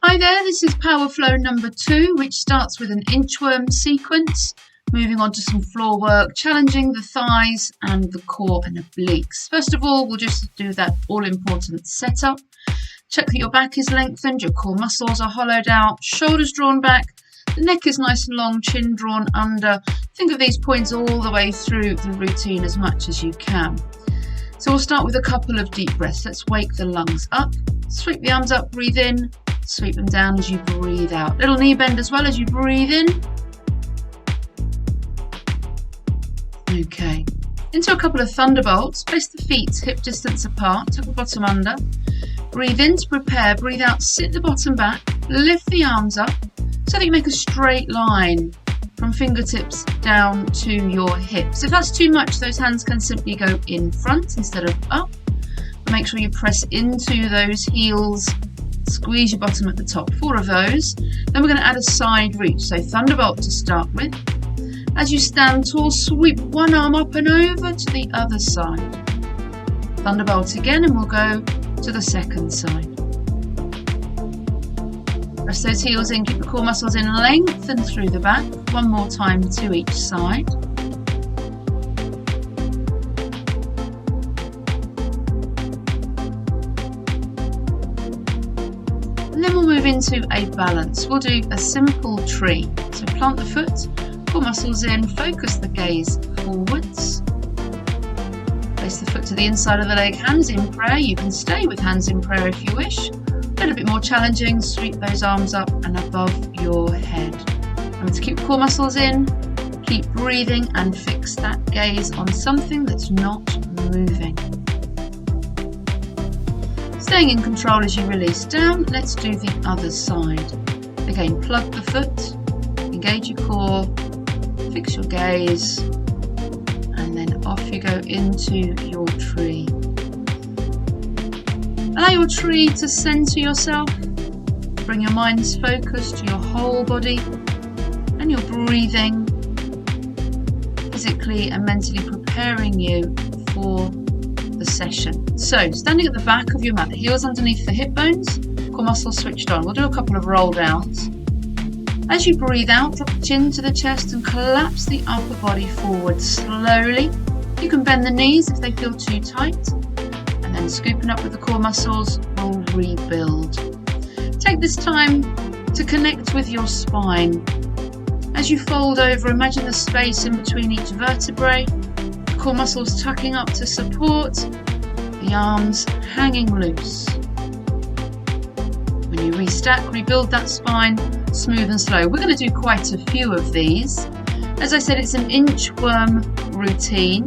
Hi there, this is Power Flow number 2, which starts with an inchworm sequence, moving on to some floor work, challenging the thighs and the core and obliques. First of all, we'll just do that all-important setup. Check that your back is lengthened, your core muscles are hollowed out, shoulders drawn back, the neck is nice and long, chin drawn under. Think of these points all the way through the routine as much as you can. So we'll start with a couple of deep breaths. Let's wake the lungs up, sweep the arms up, breathe in, sweep them down as you breathe out. Little knee bend as well as you breathe in. Okay, into a couple of thunderbolts. Place the feet hip distance apart, tuck the bottom under. Breathe in to prepare, breathe out, sit the bottom back, lift the arms up so that you make a straight line from fingertips down to your hips. If that's too much, those hands can simply go in front instead of up. Make sure you press into those heels, squeeze your bottom at the top. 4 of those. Then we're going to add a side reach, so thunderbolt to start with. As you stand tall, sweep one arm up and over to the other side. Thunderbolt again, and we'll go to the second side. Press those heels in, keep the core muscles in, lengthen through the back. One more time to each side. And then we'll move into a balance. We'll do a simple tree. So plant the foot, core muscles in, focus the gaze forwards. Place the foot to the inside of the leg, hands in prayer. You can stay with hands in prayer if you wish. A little bit more challenging, sweep those arms up and above your head. Remember to keep core muscles in, keep breathing and fix that gaze on something that's not moving. Staying in control as you release down, let's do the other side. Again, plug the foot, engage your core, fix your gaze, and then off you go into your tree. Allow your tree to center yourself. Bring your mind's focus to your whole body and your breathing, physically and mentally preparing you for the session. So, standing at the back of your mat, the heels underneath the hip bones, core muscles switched on. We'll do a couple of roll downs. As you breathe out, drop the chin to the chest and collapse the upper body forward slowly. You can bend the knees if they feel too tight. And then scooping up with the core muscles, we'll rebuild. Take this time to connect with your spine. As you fold over, imagine the space in between each vertebrae, the core muscles tucking up to support, the arms hanging loose. When you restack, rebuild that spine, smooth and slow. We're going to do quite a few of these. As I said, it's an inchworm routine.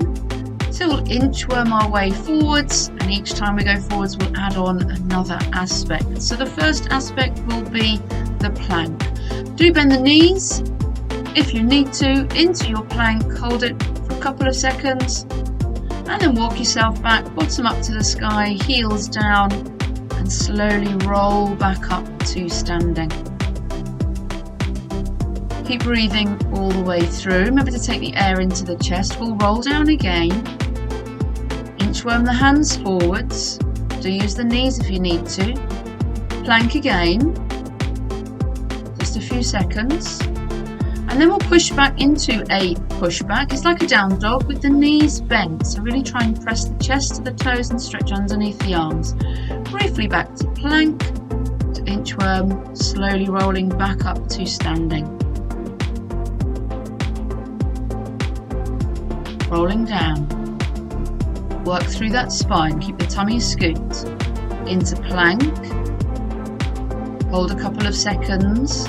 So we'll inchworm our way forwards, and each time we go forwards we'll add on another aspect. So the first aspect will be the plank. Do bend the knees if you need to into your plank, hold it for a couple of seconds and then walk yourself back, bottom up to the sky, heels down, and slowly roll back up to standing. Keep breathing all the way through. Remember to take the air into the chest. We'll roll down again. Inchworm the hands forwards. Do use the knees if you need to. Plank again. Just a few seconds. And then we'll push back into a pushback. It's like a down dog with the knees bent. So really try and press the chest to the toes and stretch underneath the arms. Briefly back to plank, to inchworm, slowly rolling back up to standing. Rolling down. Work through that spine, keep the tummy scooped. Into plank. Hold a couple of seconds.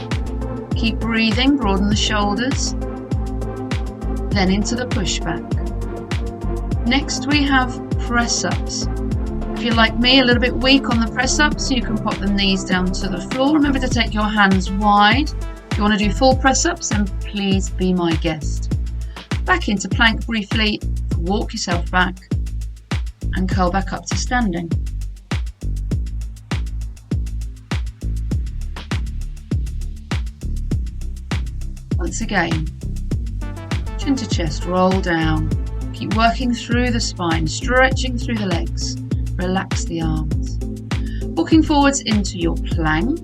Keep breathing, broaden the shoulders. Then into the pushback. Next we have press-ups. If you're like me, a little bit weak on the press-ups, you can pop the knees down to the floor. Remember to take your hands wide. If you want to do full press-ups, then please be my guest. Back into plank briefly, walk yourself back and curl back up to standing. Once again, chin to chest, roll down. Keep working through the spine, stretching through the legs. Relax the arms. Walking forwards into your plank.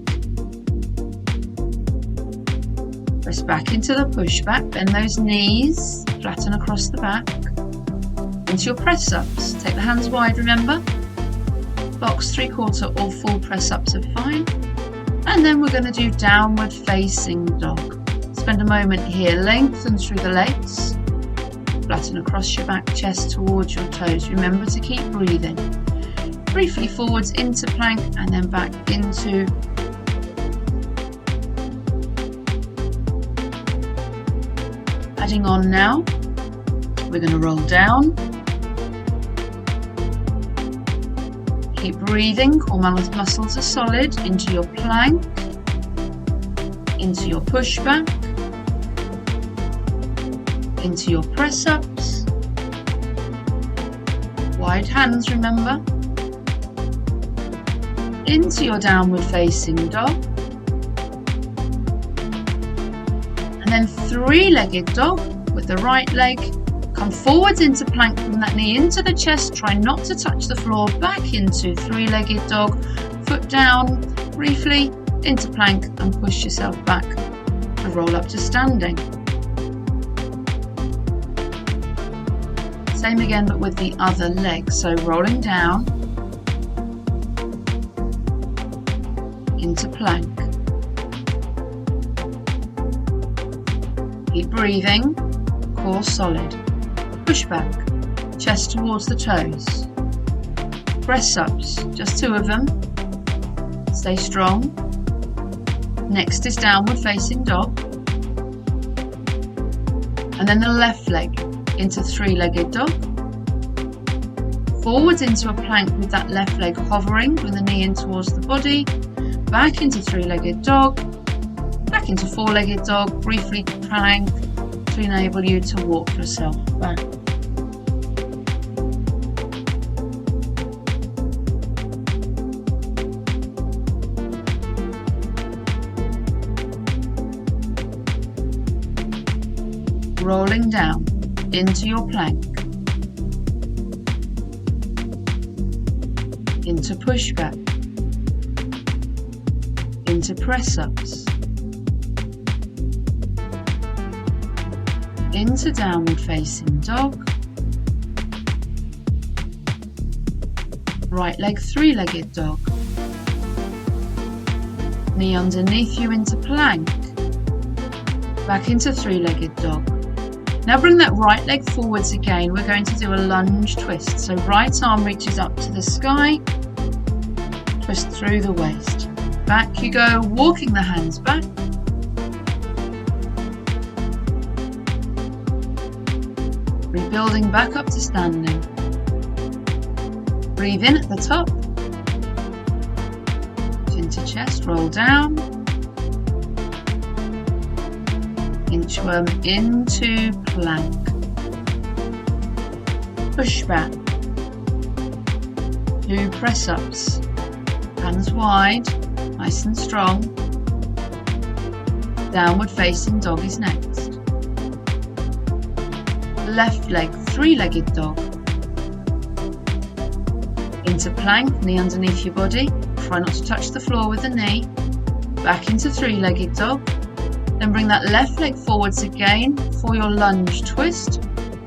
Press back into the push back, bend those knees, flatten across the back. Into your press ups, take the hands wide, remember? Box 3/4 or full press ups are fine. And then we're going to do downward facing dog. Spend a moment here, lengthen through the legs, flatten across your back, chest towards your toes. Remember to keep breathing. Briefly forwards into plank and then back into adding on now. We're going to roll down. Keep breathing, core muscles are solid. Into your plank, into your push back, into your press ups. Wide hands, remember. Into your downward facing dog. And then three-legged dog with the right leg. Come forwards into plank, bring that knee into the chest, try not to touch the floor, back into three-legged dog, foot down, briefly into plank and push yourself back to roll up to standing. Same again but with the other leg, so rolling down, into plank. Keep breathing, core solid. Push back, chest towards the toes. Press ups, just 2 of them. Stay strong. Next is downward facing dog. And then the left leg into three-legged dog. Forwards into a plank with that left leg hovering, bring the knee in towards the body. Back into three-legged dog. Back into four-legged dog, briefly plank to enable you to walk yourself back. Rolling down into your plank, into push back, into press ups, into downward facing dog, right leg three-legged dog, knee underneath you into plank, back into three-legged dog. Now bring that right leg forwards again. We're going to do a lunge twist. So right arm reaches up to the sky, twist through the waist. Back you go, walking the hands back. Rebuilding back up to standing. Breathe in at the top. Chin to chest, roll down. Inchworm into plank. Push back. 2 press ups. Hands wide, nice and strong. Downward facing dog is next. Left leg, three-legged dog. Into plank, knee underneath your body. Try not to touch the floor with the knee. Back into three-legged dog. Then bring that left leg forwards again for your lunge twist.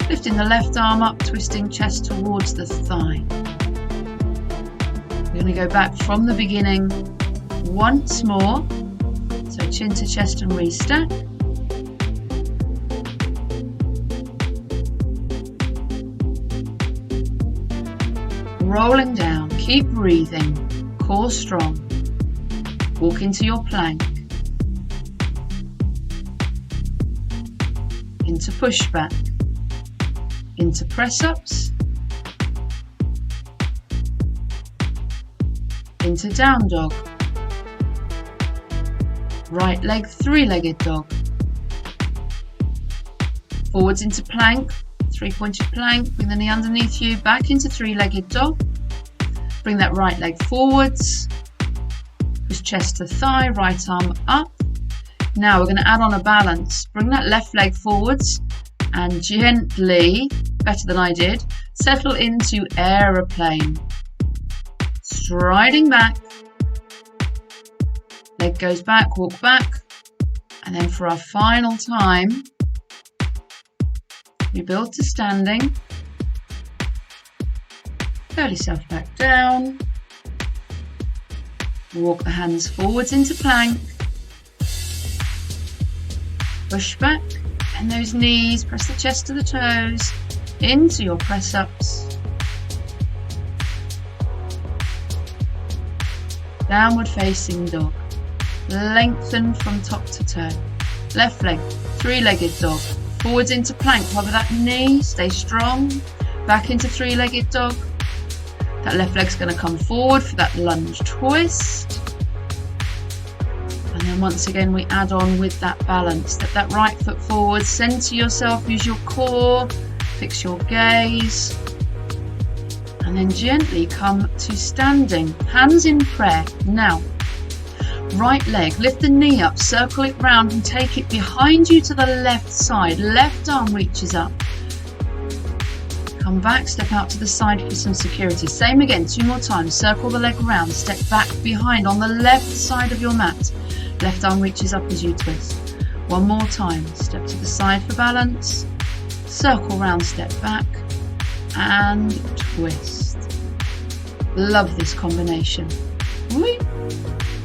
Lifting the left arm up, twisting chest towards the thigh. We're going to go back from the beginning once more. So chin to chest and restack. Rolling down, keep breathing, core strong. Walk into your plank. Into push back, into press ups, into down dog, right leg three-legged dog, forwards into plank, three-pointed plank, bring the knee underneath you, back into three-legged dog, bring that right leg forwards, push chest to thigh, right arm up. Now we're going to add on a balance. Bring that left leg forwards and gently, better than I did, settle into aeroplane. Striding back. Leg goes back, walk back, And then for our final time, rebuild to standing. Curl yourself back down. Walk the hands forwards into plank. Push back. Bend those knees. Press the chest to the toes. Into your press-ups. Downward facing dog. Lengthen from top to toe. Left leg, three-legged dog. Forwards into plank, hover that knee, stay strong. Back into three-legged dog. That left leg's going to come forward for that lunge twist. And then once again we add on with that balance. Step that right foot forward, center yourself, use your core, fix your gaze. And then gently come to standing, hands in prayer. Now, right leg, lift the knee up, circle it round and take it behind you to the left side. Left arm reaches up. Come back, step out to the side for some security. Same again, 2 more times. Circle the leg around, step back behind on the left side of your mat. Left arm reaches up as you twist. 1 more time. Step to the side for balance. Circle round, step back and twist. Love this combination. Whee!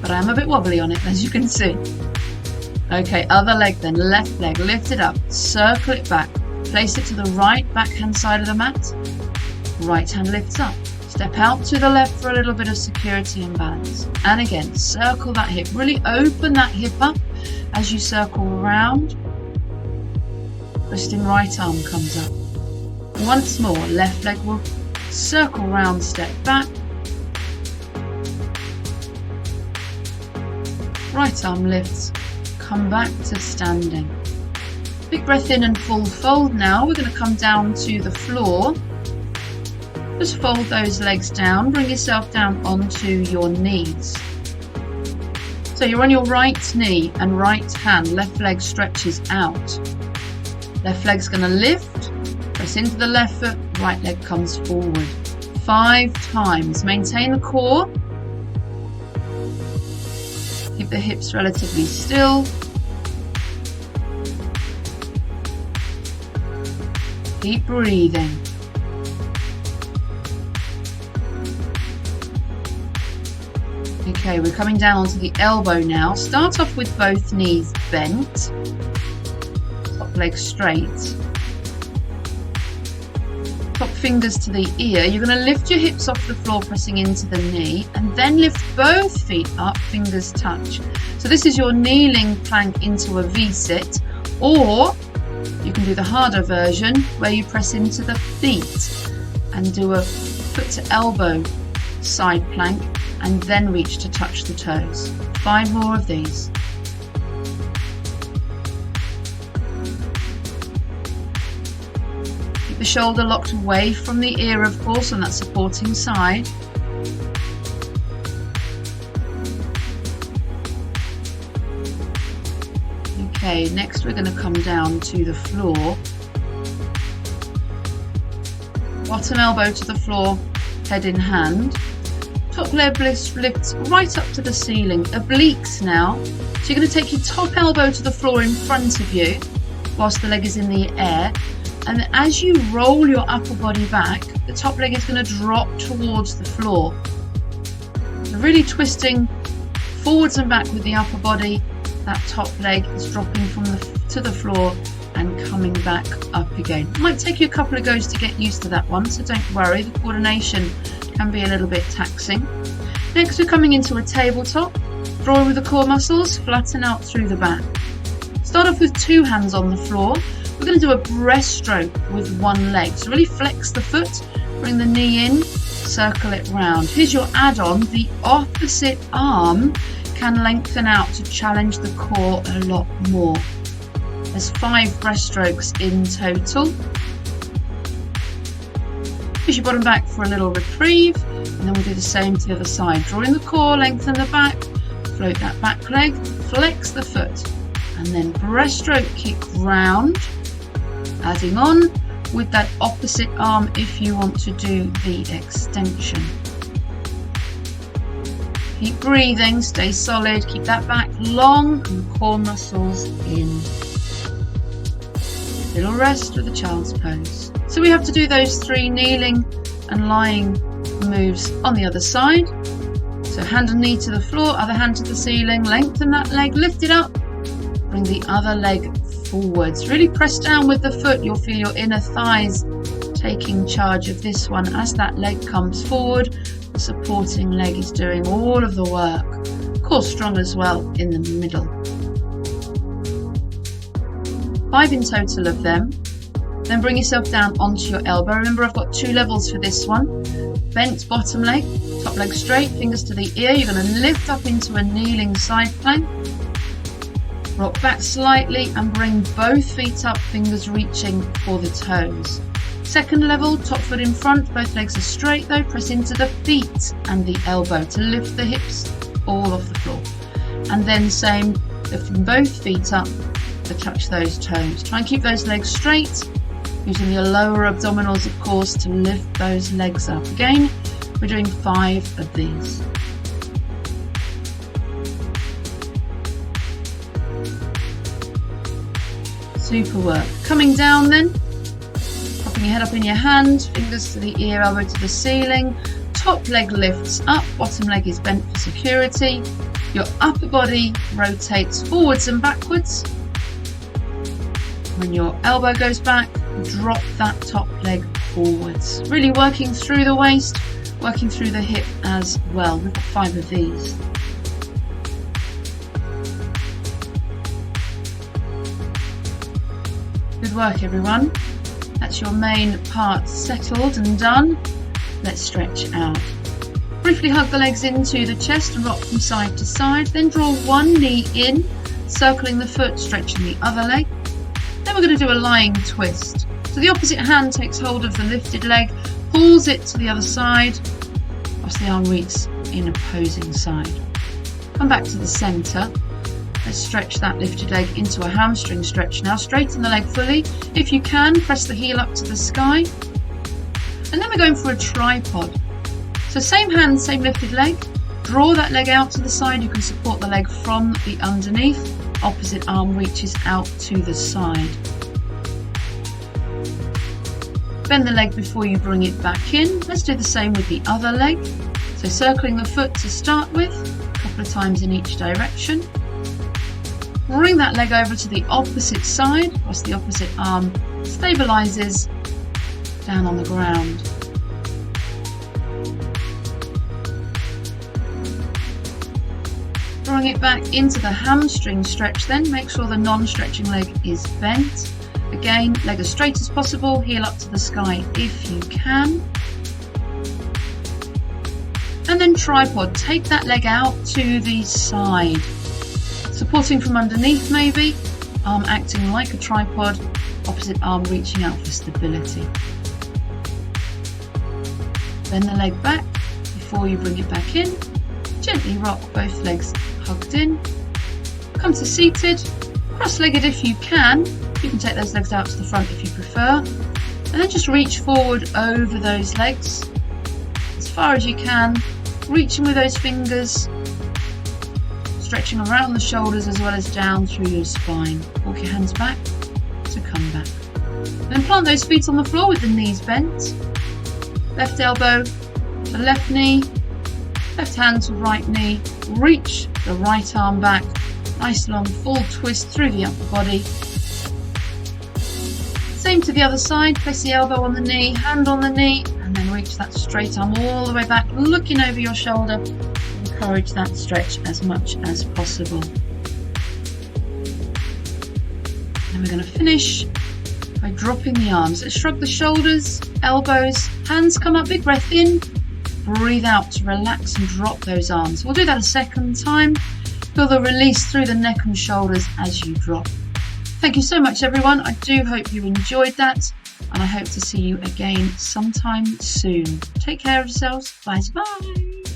But I am a bit wobbly on it, as you can see. Okay, other leg then. Left leg, lift it up, circle it back. Place it to the right backhand side of the mat. Right hand lifts up. Step out to the left for a little bit of security and balance. And again, circle that hip. Really open that hip up as you circle around. Twisting right arm comes up. Once more, left leg will circle round, step back. Right arm lifts. Come back to standing. Big breath in and full fold now. We're going to come down to the floor. Just fold those legs down. Bring yourself down onto your knees. So you're on your right knee and right hand. Left leg stretches out. Left leg's going to lift. Press into the left foot. Right leg comes forward. 5 times. Maintain the core. Keep the hips relatively still. Keep breathing. Okay, we're coming down onto the elbow now. Start off with both knees bent. Top leg straight. Top fingers to the ear. You're going to lift your hips off the floor, pressing into the knee, and then lift both feet up, fingers touch. So this is your kneeling plank into a V-sit, or you can do the harder version where you press into the feet and do a foot to elbow side plank and then reach to touch the toes. 5 more of these. Keep the shoulder locked away from the ear, of course, on that supporting side. Okay, next we're going to come down to the floor. Bottom elbow to the floor, head in hand. Top leg lifts right up to the ceiling. Obliques now. So you're going to take your top elbow to the floor in front of you whilst the leg is in the air. And as you roll your upper body back, the top leg is going to drop towards the floor. So really twisting forwards and back with the upper body. That top leg is dropping to the floor and coming back up again. It might take you a couple of goes to get used to that one, so don't worry, the coordination can be a little bit taxing. Next we're coming into a tabletop. Drawing with the core muscles, flatten out through the back. Start off with 2 hands on the floor. We're going to do a breaststroke with 1 leg. So really flex the foot, bring the knee in, circle it round. Here's your add-on, the opposite arm can lengthen out to challenge the core a lot more. There's 5 breaststrokes in total. Push your bottom back for a little reprieve, and then we'll do the same to the other side. Drawing the core, lengthen the back, float that back leg, flex the foot, and then breaststroke kick round, adding on with that opposite arm if you want to do the extension. Keep breathing, stay solid, keep that back long and core muscles in. Little rest with a child's pose. So we have to do those 3 kneeling and lying moves on the other side. So hand and knee to the floor, other hand to the ceiling, lengthen that leg, lift it up, bring the other leg forwards. Really press down with the foot, you'll feel your inner thighs taking charge of this one as that leg comes forward. The supporting leg is doing all of the work. Core strong as well in the middle. 5 in total of them. Then bring yourself down onto your elbow. Remember, I've got 2 levels for this one. Bent bottom leg, top leg straight, fingers to the ear. You're going to lift up into a kneeling side plank. Rock back slightly and bring both feet up, fingers reaching for the toes. Second level, top foot in front, both legs are straight though. Press into the feet and the elbow to lift the hips all off the floor. And then same, lifting both feet up to touch those toes. Try and keep those legs straight, using your lower abdominals of course to lift those legs up. Again, we're doing 5 of these. Super work. Coming down then, popping your head up in your hand, fingers to the ear, elbow to the ceiling. Top leg lifts up, bottom leg is bent for security. Your upper body rotates forwards and backwards. When your elbow goes back, drop that top leg forwards. Really working through the waist, working through the hip as well. We've got 5 of these. Good work everyone. That's your main part settled and done. Let's stretch out. Briefly hug the legs into the chest and rock from side to side. Then draw one knee in, circling the foot, stretching the other leg. Then we're going to do a lying twist. So the opposite hand takes hold of the lifted leg, pulls it to the other side, whilst the arm reaches in opposing side. Come back to the centre. Let's stretch that lifted leg into a hamstring stretch now. Straighten the leg fully. If you can, press the heel up to the sky. And then we're going for a tripod. So same hand, same lifted leg. Draw that leg out to the side. You can support the leg from the underneath. Opposite arm reaches out to the side. Bend the leg before you bring it back in. Let's do the same with the other leg. So circling the foot to start with, a couple of times in each direction. Bring that leg over to the opposite side whilst the opposite arm stabilises down on the ground. Drawing it back into the hamstring stretch then, make sure the non-stretching leg is bent. Again, leg as straight as possible, heel up to the sky if you can. And then tripod, take that leg out to the side. Supporting from underneath maybe, arm acting like a tripod, opposite arm reaching out for stability. Bend the leg back before you bring it back in. Gently rock both legs hugged in. Come to seated, cross-legged if you can. You can take those legs out to the front if you prefer. And then just reach forward over those legs as far as you can, reaching with those fingers, stretching around the shoulders as well as down through your spine. Walk your hands back to come back. Then plant those feet on the floor with the knees bent. Left elbow to left knee, left hand to right knee. Reach the right arm back. Nice long full twist through the upper body. Same to the other side. Place the elbow on the knee, hand on the knee, and then reach that straight arm all the way back, looking over your shoulder. Encourage that stretch as much as possible. And we're going to finish by dropping the arms. Let's shrug the shoulders, elbows, hands come up, big breath in, breathe out to relax and drop those arms. We'll do that a second time. Feel the release through the neck and shoulders as you drop. Thank you so much everyone. I do hope you enjoyed that, and I hope to see you again sometime soon. Take care of yourselves. Bye bye.